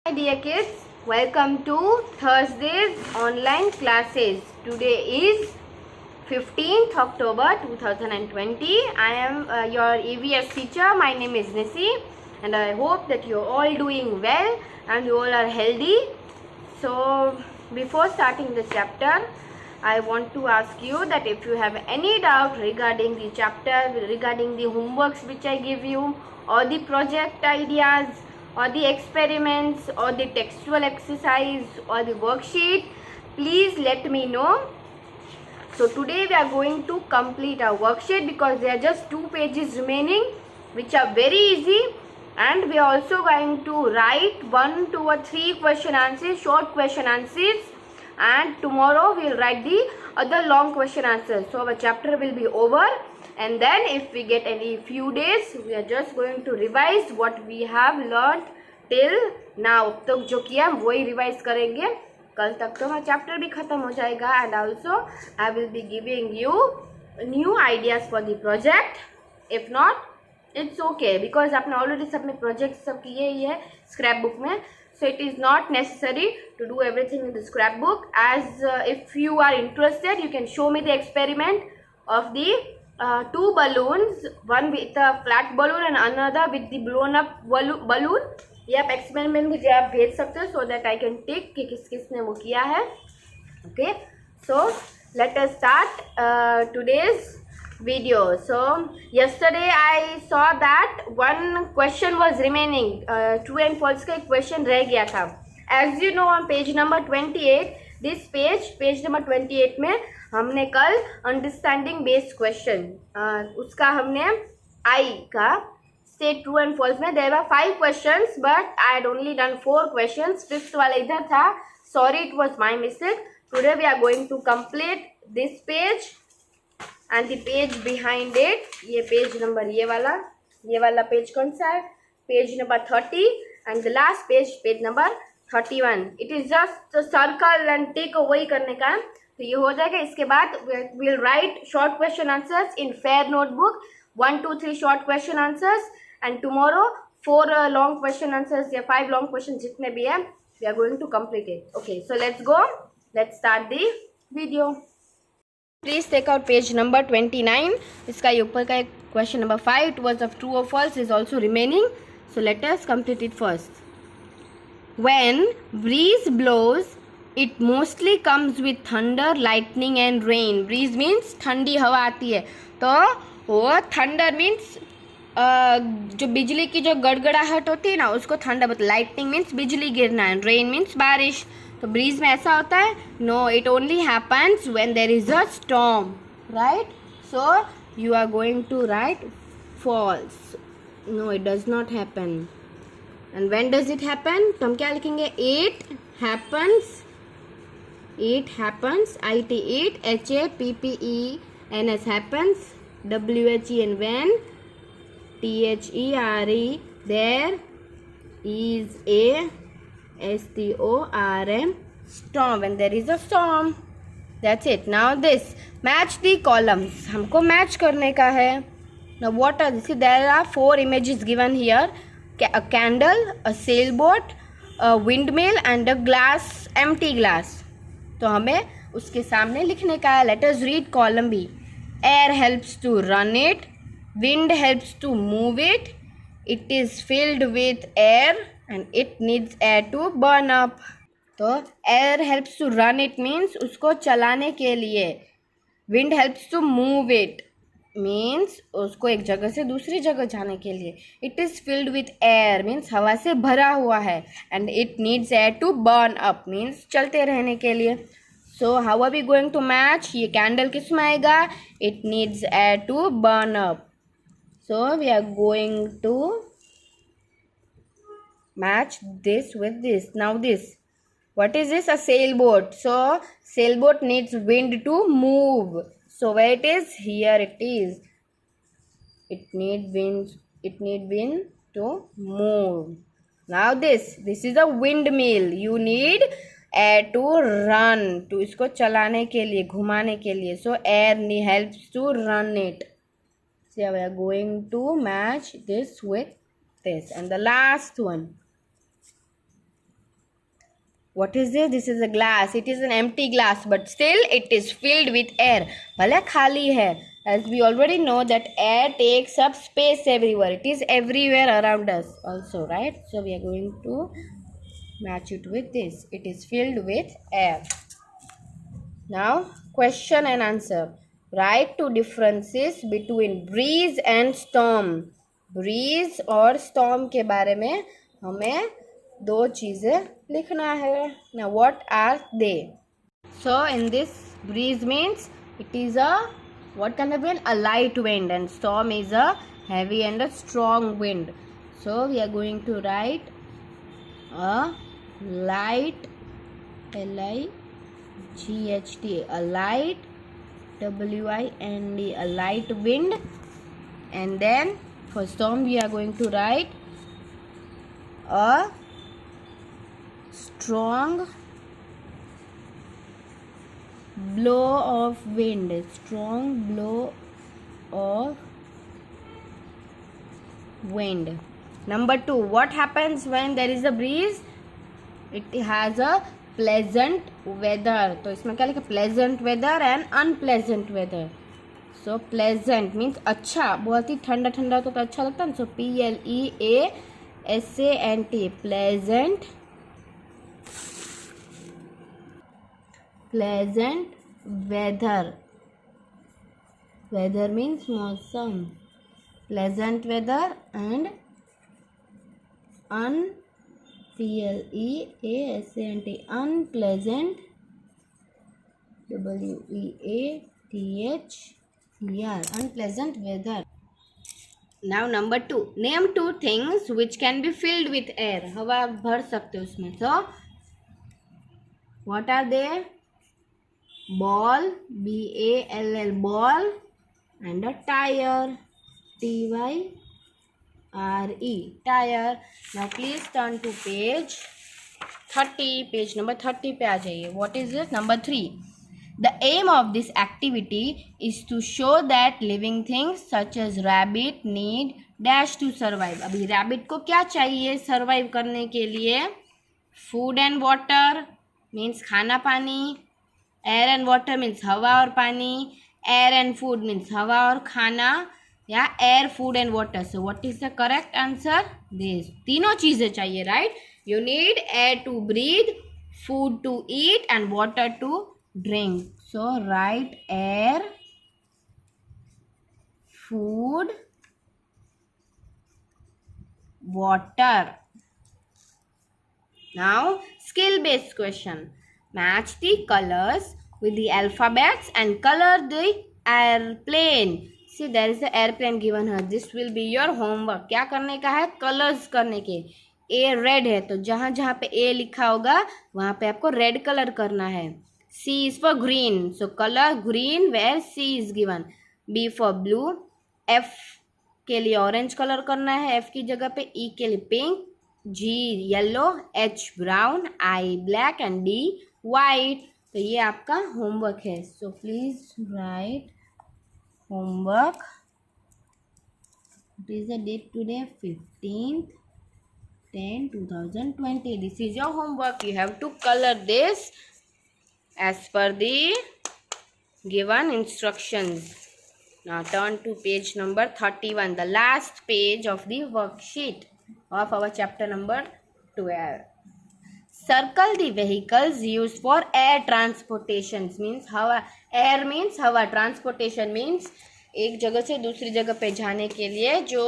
Hi dear kids, welcome to Thursday's online classes. Today is 15th October 2020. I am your EVS teacher. My name is Nisi and I hope that you are all doing well and you all are healthy. So before starting the chapter, I want to ask you that if you have any doubt regarding the chapter, regarding the homeworks which I give you, or the project ideas, or the experiments, or the textual exercise, or the worksheet, please let me know. So today we are going to complete our worksheet because there are just 2 pages remaining which are very easy, and we are also going to write 1, 2 or 3 question answers, short question answers, and tomorrow we will write the other long question answers. So our chapter will be over, and then if we get any few days, we are just going to revise what we have learned till now. अब तक जो किया हम वही revise करेंगे. कल तक तो हमारा चैप्टर भी खत्म हो जाएगा. And also I will be giving you new ideas for the project. If not it's okay because आपने ऑलरेडी सब में प्रोजेक्ट सब किए ही है स्क्रैप बुक में. So it is not necessary to do everything in the scrapbook. As if you are interested, you can show me the experiment of the 2 balloons, one with a flat balloon and another with the blown up balloon. ये आप experiment मुझे आप भेज सकते हो so that I can tick कि किसने वो किया है. Okay, so let us start today's video. So yesterday I saw that one question was remaining. True and false का एक question रह गया था. As you know, on page number 28, this page number 28 में हमने कल understanding based question उसका हमने I का state true and false में there were 5 questions but I had only done 4 questions. 5th वाला इधर था. Sorry, it was my mistake. Today we are going to complete this page and the page behind it. ये page number ये वाला page कौन सा है? Page number 30 and the last page number 31. It is just circle and tick वही करने का. तो ये हो जाएगा. इसके बाद we'll write short question answers in fair notebook. 1, 2, 3 short question answers and tomorrow 4 long question answers या 5 long questions जितने भी है we are going to complete it. Okay, so let's go. Let's start the video. Please take out page number 29. इसका ये ऊपर का एक question number 5 it was of true or false is also remaining. So let us complete it first. When breeze blows, it mostly comes with thunder, lightning and rain. Breeze means ठंडी हवा आती है. तो वो thunder means जो बिजली की जो गड़गड़ाहट होती है ना उसको थंडर बोलते. लाइटनिंग मीन्स बिजली गिरना एंड रेन मीन्स बारिश. तो ब्रीज में ऐसा होता है? No, it only happens when there is a storm, right? So you are going to write false. No, it does not happen. And when does it happen? तो हम क्या लिखेंगे? It happens. IT, it, HAPPENS happens, WHE and when, THERE, there is a STORM, storm, when there is a storm. That's it. Now this, match the columns. हमको match करने का है. Now what are this? There are 4 images given here. A candle, a sailboat, a windmill and a glass, empty glass. तो हमें उसके सामने लिखने का है. Let us read column B. Air helps to run it. Wind helps to move it. It is filled with air and it needs air to burn up. तो air helps to run it means उसको चलाने के लिए. Wind helps to move it means उसको एक जगह से दूसरी जगह जाने के लिए. It is filled with air means हवा से भरा हुआ है. And it needs air to burn up means चलते रहने के लिए. So how are we going to match? ये candle किस में आएगा? It needs air to burn up. So we are going to match this with this. Now this. What is this? A sailboat. So sailboat needs wind to move. So where it is? Here it is. It need wind to move. Now this is a windmill. You need air to run. तो इसको चलाने के लिए, घुमाने के लिए. So air helps to run it. So we are going to match this with this. And the last one. What is this? This is a glass. It is an empty glass, but still it is filled with air. भले खाली है. As we already know that air takes up space everywhere. It is everywhere around us also, right? So we are going to match it with this. It is filled with air. Now, question and answer. Write two differences between breeze and storm. Breeze और storm के बारे में हमें दो चीज़ें लिखना है. Now, what are they? So, in this, breeze means it is a what kind of wind? A light wind, and storm is a heavy and a strong wind. So, we are going to write a light, L-I-G-H-T, a light, W-I-N-D, a light wind. And then for storm we are going to write a strong blow of wind. Strong blow of wind. Number 2, what happens when there is a breeze? It has a pleasant weather. तो इसमें क्या लिखा? Pleasant weather and unpleasant weather. So pleasant means अच्छा, बहुत ही ठंडा ठंडा तो अच्छा लगता है. So P-L-E-A-S-A-N-T, pleasant, pleasant weather. Weather means मौसम. Pleasant weather and P-L-E-A-S-A-N-T, unpleasant, W-E-A-T-H-E-R, unpleasant weather. Now number 2, name two things which can be filled with air. हवा भर सकते हो उसमें. So what are they? Ball, B-A-L-L, ball, and a tire, T-Y-R-E, tire. Now please turn to page 30. Page number 30 पे आ जाइए. What is it? Number 3. The aim of this activity is to show that living things such as rabbit need dash to survive. अभी rabbit को क्या चाहिए survive करने के लिए? Food and water means खाना पानी. Air and water means हवा और पानी. Air and food means हवा और खाना, या air, food and water. So what is the correct answer? This. तीनों चीज़ें चाहिए, right? You need air to breathe, food to eat, and water to drink. So write air, food, water. Now skill based question. Match the colors with the alphabets and color the airplane. See, there is the airplane given here. This will be your homework. क्या करने का है? Colours करने के. A red है तो जहाँ जहाँ पे A लिखा होगा वहाँ पे आपको रेड कलर करना है. C is for green, so color green where C is given. B for blue. F के लिए ऑरेंज कलर करना है F की जगह पे. E के लिए pink. G yellow. H brown. I black and D white. तो ये आपका होमवर्क है. So please right homework. It is the date today, 15/10/2020. This is your homework. You have to color this as per the given instructions. Now turn to page number 31, the last page of the worksheet of our chapter number 12. Circle the vehicles used for air transportation. Means हवा. Air means हवा. Transportation means एक जगह से दूसरी जगह पे जाने के लिए जो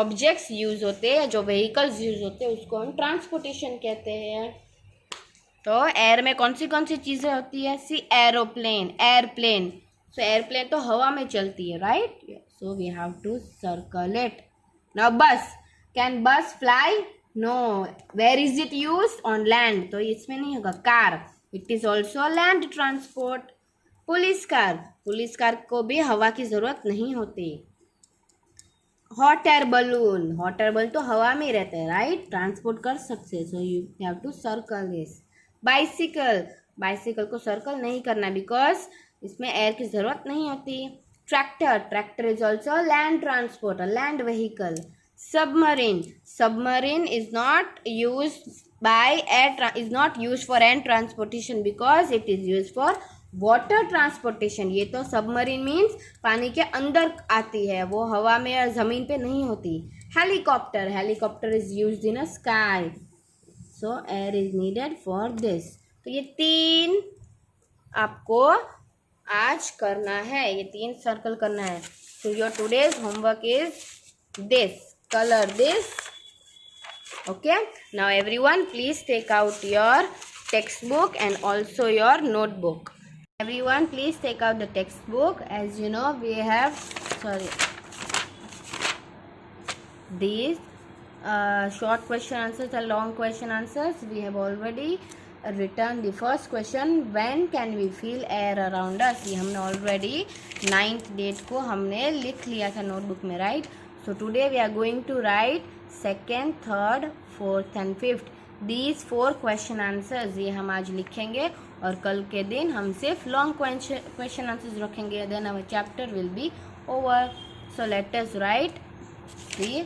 ऑब्जेक्ट्स यूज होते हैं, जो व्हीकल्स यूज होते हैं, उसको हम ट्रांसपोर्टेशन कहते हैं. तो एयर में कौन सी चीज़ें होती है? See aeroplane, airplane. So airplane तो हवा में चलती है, right? So we have to circle it. Now bus. Can bus fly? No. Where is it used? On land. तो इसमें नहीं होगा. Car, it is also land transport. Police car, police car को भी हवा की ज़रूरत नहीं होती. Hot air balloon, hot air balloon तो हवा में ही रहता है, राइट? ट्रांसपोर्ट कर सकते. So you have to circle this. Bicycle, bicycle को सर्कल नहीं करना बिकॉज इसमें एयर की ज़रूरत नहीं होती. Tractor, tractor is also land transport, land vehicle. Submarine is not used for air transportation because it is used for water transportation. ये तो submarine means पानी के अंदर आती है, वो हवा में या ज़मीन पे नहीं होती. Helicopter is used in a sky, so air is needed for this. तो ये 3 आपको आज करना है, ये 3 सर्कल करना है. So your today's homework is this. Color this. Okay, now everyone please take out your textbook and also your notebook. Everyone please take out the textbook. As you know, we have these short question answers and long question answers. We have already written the first question, when can we feel air around us. ये हमने already 9th date को हमने लिख लिया था notebook में, right? So today we are going to write 2nd, 3rd, 4th and 5th. These 4 question answers ये हम आज लिखेंगे और कल के दिन हम सिर्फ long question answers रखेंगे. Then our chapter will be over. So let us write the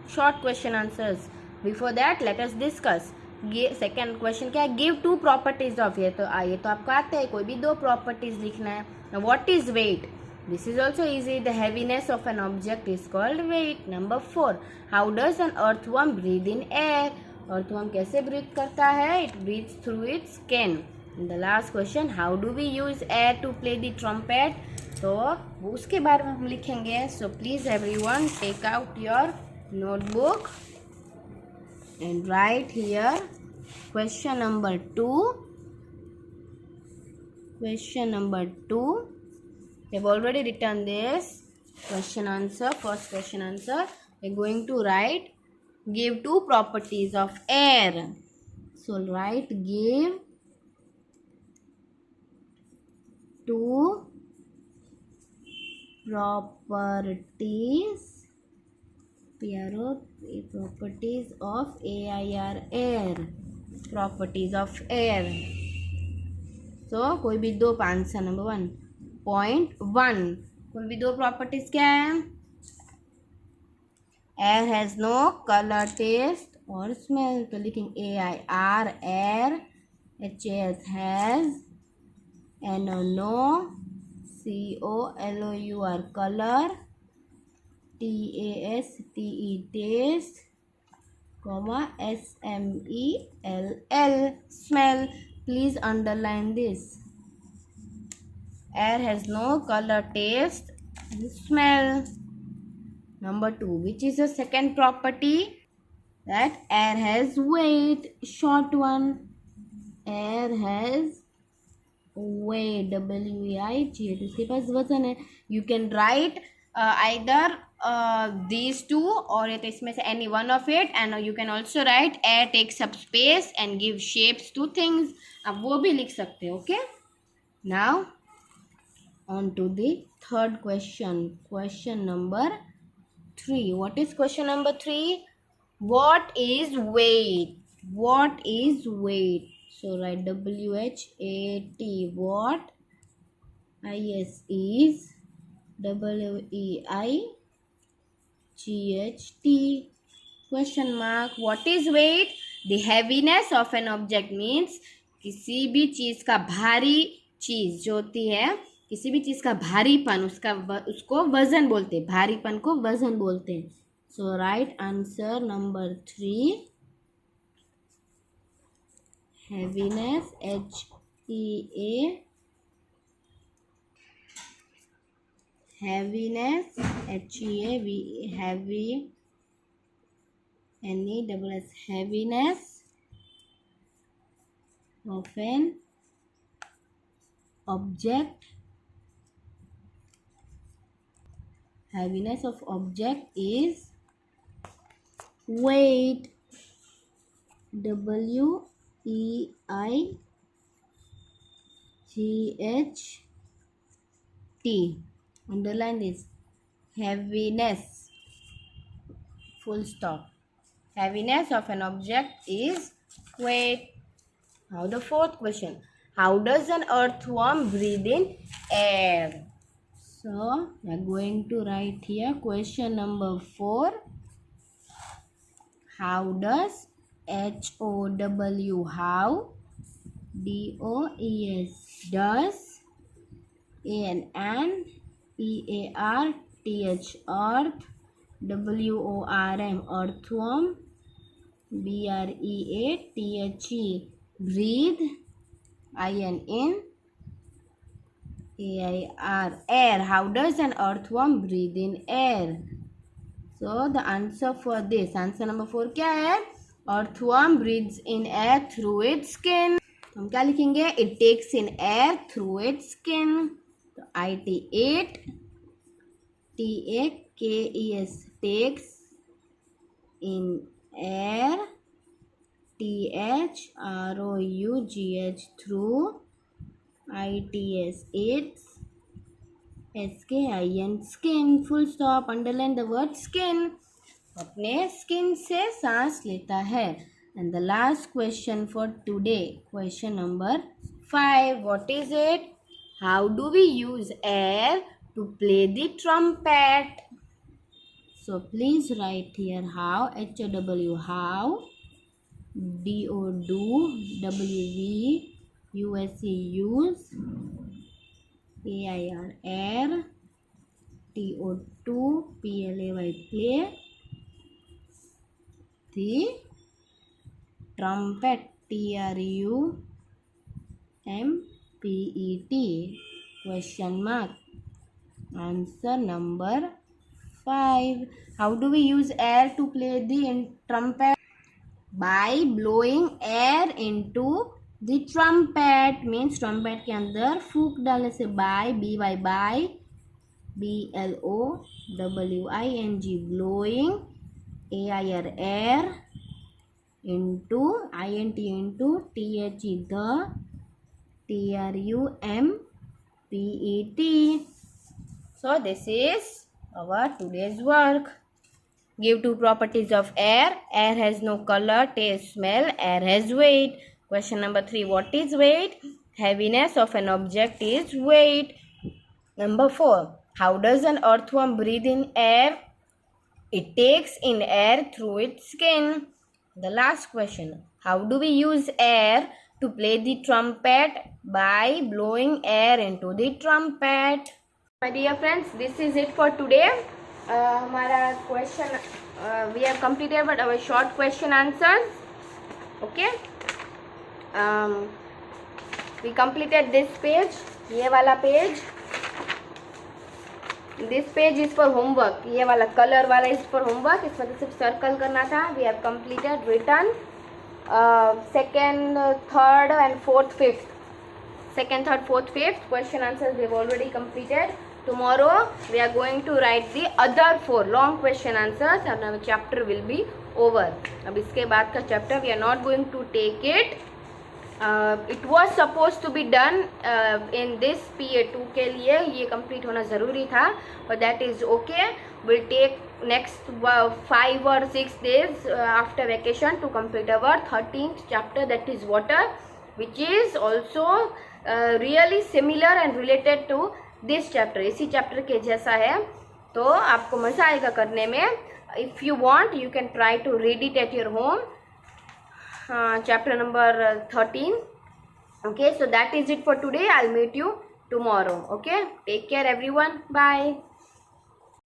short question answers. Before that let us discuss. Second question क्या है, गिव 2 प्रॉपर्टीज ऑफ. ये तो आपको आता है, कोई भी 2 प्रॉपर्टीज लिखना है. What is weight, this is also easy. The heaviness of an object is called weight. Number 4, how does an earthworm breathe in air. Earthworm कैसे ब्रीथ करता है, it breathes through its skin. The last question, how do we use air to play the trumpet. तो उसके बारे में हम लिखेंगे. So please everyone take out your notebook and write here question number 2. Question number 2, we have already written this question answer, first question answer. We are going to write give 2 properties of air. So write give 2 properties properties of air. Properties of air. So कोई भी 2 answer. Number 1 .1, कोई भी 2 properties क्या है. Air has no colour, taste और smell. तो लिखेंगे AIR air. HAS has. NO no. COLOUR colour. TASTE taste, SMELL smell. Please underline this. Air has no color, taste and smell. Number 2, which is the second property, that air has weight. Short one, air has weight, WEIght. इसके पास वजन है. You can write either these 2 or ये तो इसमें से any one of it, and you can also write air takes up space and give shapes to things. आप वो भी लिख सकते हो. Okay, now on to the third question. Question number 3. What is question number 3? What is weight? What is weight? So write WHAT. What? IS is WEIGHT. Question mark. What is weight? The heaviness of an object means किसी भी चीज का भारी चीज जो होती है, किसी भी चीज का भारीपन, उसको वजन बोलते हैं. भारीपन को वजन बोलते हैं. So right answer number 3, heaviness, HEA, heaviness, HEA, heavy, NESS, heaviness of an object. Heaviness of object is weight. WEIGHT. Underline this. Heaviness. Full stop. Heaviness of an object is weight. Now the fourth question. How does an earthworm breathe in air? So we are going to write here question number 4. How does, H-O-W, how, D-O-E-S, does, A-N-P-A-R-T-H, earth, W-O-R-M, earthworm, B-R-E-A-T-H-E, breathe, I-N, A-I-R, air. How does an earthworm breathe in air? So the answer for this, answer number 4 क्या है? Earthworm breathes in air through its skin. हम क्या लिखेंगे? It takes in air through its skin. तो IT8 TAKES, takes in air, THROUGH, through, ITS, its, SKIN, skin, full stop, underline the word skin. अपने skin से सांस लेता है. And the last question for today, question number 5. What is it? How do we use air to play the trumpet? So please write here how, H-O-W, how, D-O-do, W-V, U-S-E, use, A-I-R, air, T-O-2, P-L-A-Y, play, the trumpet, T-R-U-M-P-E-T, question mark. Answer number 5. How do we use air to play the trumpet? By blowing air into the trumpet. Means trumpet के अंदर फूक डालने से. By, B-Y, by, B-L-O-W-I-N-G, blowing, A-I-R, air, into, I-N-T, into, T-H-E, the, T-R-U-M-P-E-T. So this is our today's work. Give 2 properties of air. Air has no color, taste, smell. Air has weight. Question number 3. What is weight? Heaviness of an object is weight. Number 4. How does an earthworm breathe in air? It takes in air through its skin. The last question. How do we use air to play the trumpet? By blowing air into the trumpet. My dear friends, this is it for today. हमारा question we have completed but our short question answers. Okay, we completed this page, ये वाला page. This page is for homework. ये वाला color वाला is for homework. इसमें तो सिर्फ circle करना था. We have completed, written, second, third and fourth, fifth. Second, third, fourth, fifth question answers we have already completed. Tomorrow we are going to write the other 4 long question answers and our chapter will be over. अब इसके बाद का chapter we are not going to take it. It was supposed to be done in this PA2 के लिए ये complete होना ज़रूरी था, but that is okay. We'll take next 5 or 6 days after vacation to complete our 13th chapter, that is water, which is also really similar and related to this chapter. इसी chapter के जैसा है, तो आपको मज़ा आएगा करने में. If you want you can try to read it at your home. Chapter number 13. Okay, so that is it for today. I will meet you tomorrow. Okay, take care everyone. Bye.